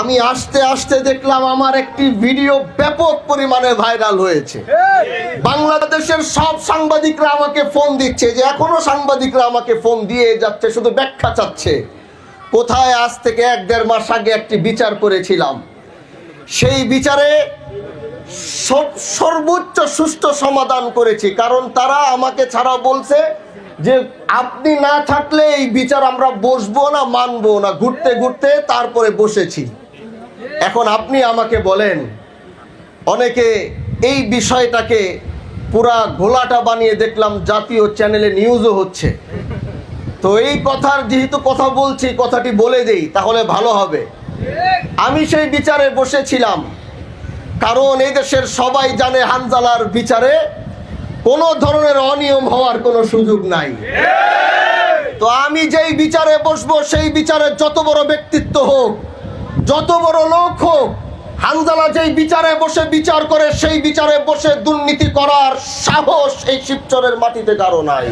আমি আস্তে আস্তে দেখলাম আমার একটি ভিডিও ব্যাপক পরিমাণে ভাইরাল হয়েছে। বাংলাদেশের সব সাংবাদিকরা আমাকে ফোন দিচ্ছে, যে এখনো সাংবাদিকরা আমাকে ফোন দিয়ে যাচ্ছে, শুধু ব্যাখ্যা চাচ্ছে। কোথায় আজ থেকে 1-1.5 মাস আগে একটি বিচার করেছিলাম, সেই বিচারে সর্বোচ্চ সুষ্ঠু সমাধান করেছি। কারণ তারা আমাকে ছাড়া বলছে যে আপনি না থাকলে এই বিচার আমরা বসবো না, মানবো না। ঘুরতে ঘুরতে তারপরে বসেছি। এখন আপনি আমাকে বলেন, অনেকে এই বিষয়টাকে পুরা ঘোলাটা বানিয়ে দেখলাম জাতীয় চ্যানেলে নিউজও হচ্ছে। তো এই কথার যেহেতু কথা বলছি, কথাটি বলে দেই তাহলে ভালো হবে। আমি সেই বিচারে বসেছিলাম, কারণ এই দেশের সবাই জানে হানজালার বিচারে কোনো ধরনের অনিয়ম হওয়ার কোনো সুযোগ নাই। তো আমি যেই বিচারে বসবো, সেই বিচারে যত বড় ব্যক্তিত্ব হোক, যত বড় লোক হোক, হানজালা যেই বিচারে বসে বিচার করে, সেই বিচারে বসে দুর্নীতি করার সাহস এই শিবচরের মাটিতে কারো নাই।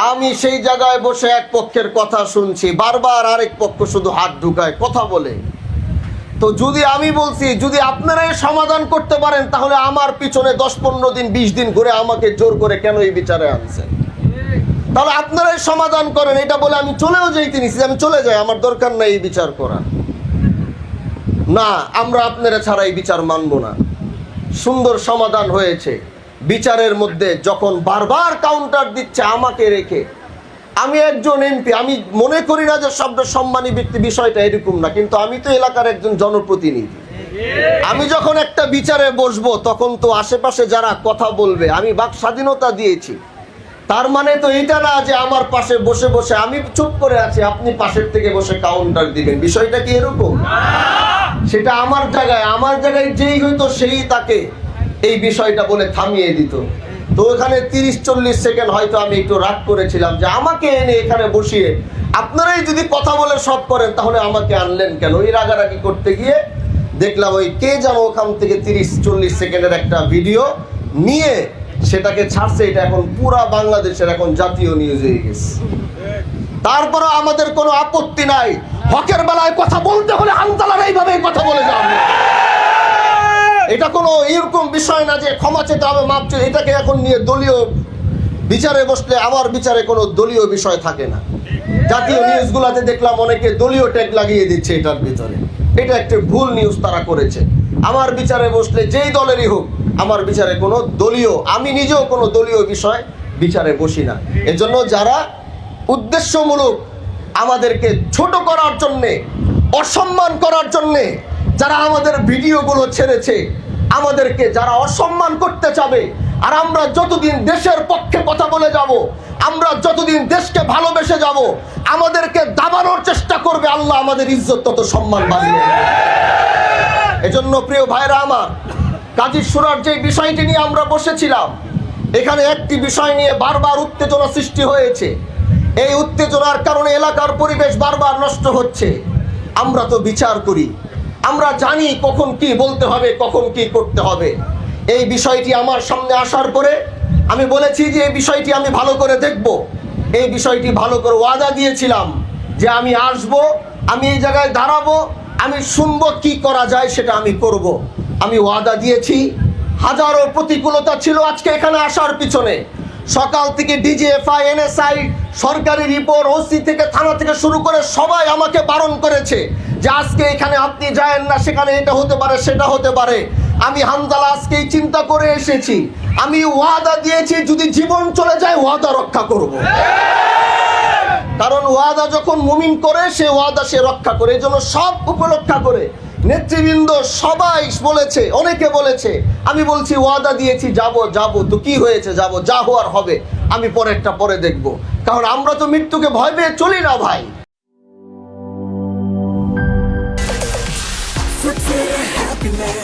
আমি সেই জায়গায় বসে এক পক্ষের কথা শুনছি, বারবার আরেক পক্ষ শুধু হাত ঢুকায় কথা বলে। তো যদি আমি বলছি, যদি আপনারাই সমাধান করতে পারেন, তাহলে আমার পিছনে 10-15 দিন 20 দিন ঘুরে আমাকে জোর করে কেন এই বিচারে আনছেন? তাহলে আপনারাই সমাধান করেন। এটা বলে আমি চলেও যাইতে নিছি, আমি চলে যাই, আমার দরকার নাই এই বিচার করা। না, আমরা আপনারা ছাড়া এই বিচার মানব না। সুন্দর সমাধান হয়েছে বিচারের মধ্যে। যখন বারবার কাউন্টার দিচ্ছে আমাকে রেখে, আমি একজন এমপি, আমি মনে করি না যে শব্দ সম্মানী ব্যক্তি, বিষয়টা এরকম না, কিন্তু আমি তো এলাকার একজন জনপ্রতিনিধি। আমি যখন একটা বিচারে বসবো, তখন তো আশেপাশে যারা কথা বলবে, আমি বাক স্বাধীনতা দিয়েছি। তার মানে তো এটা না যে আমার পাশে বসে বসে আমি চুপ করে আছি, আপনি পাশের থেকে বসে কাউন্টার দিবেন। বিষয়টা কি এরকম? সেটা আমার জায়গায় যেই হইতো সেই তাকে এই বিষয়টা বলে থামিয়ে দিত। তো ওখানে 30-40 সেকেন্ড হয়তো আমি একটু রাগ করেছিলাম যে আমাকে এনে এখানে বসিয়ে আপনারাই যদি কথা বলে সব করেন, তাহলে আমাকে আনলেন কেন? ওই রাগারাগি করতে গিয়ে দেখলাম ওই কে যেন ওখান থেকে 30-40 সেকেন্ডের একটা ভিডিও নিয়ে সেটাকে ছাড়ছে। এটা এখন পুরা বাংলাদেশের এখন জাতীয় নিউজ হয়ে গেছে। তারপরে আমাদের কোনো আপত্তি নাই। হকের বেলায় কথা বলতে হলে হানজালার এইভাবে কথা বলে যান। এটা কোনো এরকম বিষয় না যে ক্ষমা চেতে হবে, মাপ চেয়ে। এটাকে এখন নিয়ে দলীয় বিচারে বসলে আমার বিচারে কোনো দলীয় বিষয় থাকে না। জাতীয় নিউজগুলোতে দেখলাম অনেকে দলীয় ট্যাগ লাগিয়ে দিচ্ছে এটার ভিতরে। এটা একটা ভুল নিউজ তারা করেছে। আমার বিচারে বসলে যেই দলেরই হোক, আমার বিচারে কোনো দলীয়, আমি নিজেও কোনো দলীয় বিষয় বিচারে বসি না। এজন্য যারা উদ্দেশ্যমূলক আমাদেরকে ছোট করার জন্যে, অসম্মান করার জন্যে যারা আমাদের ভিডিওগুলো ছেড়েছে, আমাদেরকে যারা অসম্মান করতে চাবে, আর আমরা যতদিন দেশের পক্ষে কথা বলে যাব, আমরা যতদিন দেশকে ভালোবেসে যাব, আমাদেরকে দাবানোর চেষ্টা করবে, আল্লাহ আমাদের ইজ্জত তত সম্মান বাড়িয়ে দেবে। এজন্য প্রিয় ভাইরা আমার, কাজী শুরার যে বিষয়টি নিয়ে আমরা বসেছিলাম, এখানে একটি বিষয় নিয়ে বারবার উত্তেজনা সৃষ্টি হয়েছে। এই উত্তেজনার কারণে এলাকার পরিবেশ বারবার নষ্ট হচ্ছে। আমরা তো বিচার করি, আমরা জানি কখন কি বলতে হবে, কখন কি করতে হবে। এই বিষয়টি আমার সামনে আসার পরে আমি বলেছি যে এই বিষয়টি আমি ভালো করে দেখব। এই বিষয়টি ভালো করে ওয়াদা দিয়েছিলাম যে আমি আসব, আমি এই জায়গায় দাঁড়াবো, আমি শুনবো কি করা যায় সেটা আমি করব। আমি ওয়াদা দিয়েছি। হাজারো প্রতিকূলতা ছিল আজকে এখানে আসার পিছনে। সকাল থেকে ডিজিএফআই, এনএসআই, সরকারি রিপোর্ট, ওসি থেকে থানা থেকে শুরু করে সবাই আমাকে বারণ করেছে যে আজকে এখানে আপনি যায়েন না, সেখানে এটা হতে পারে, সেটা হতে পারে। আমি হানজালা আজকেই চিন্তা করে এসেছি। আমি ওয়াদা দিয়েছি, যদি জীবন চলে যায় ওয়াদা রক্ষা করব। কারণ ওয়াদা যখন মুমিন করে, সে ওয়াদা সে রক্ষা করে। এই জন্য সব উপলক্ষা করে নেতৃবৃন্দ সবাই বলেছে, অনেকে বলেছে, আমি বলছি ওয়াদা দিয়েছি, যাব। তো কি হয়েছে, যাব, যা হওয়ার হবে। আমি পরেরটা পরে দেখব। কারণ আমরা তো মৃত্যুকে ভয় পেয়ে চলি না ভাই। Flip for the happiness.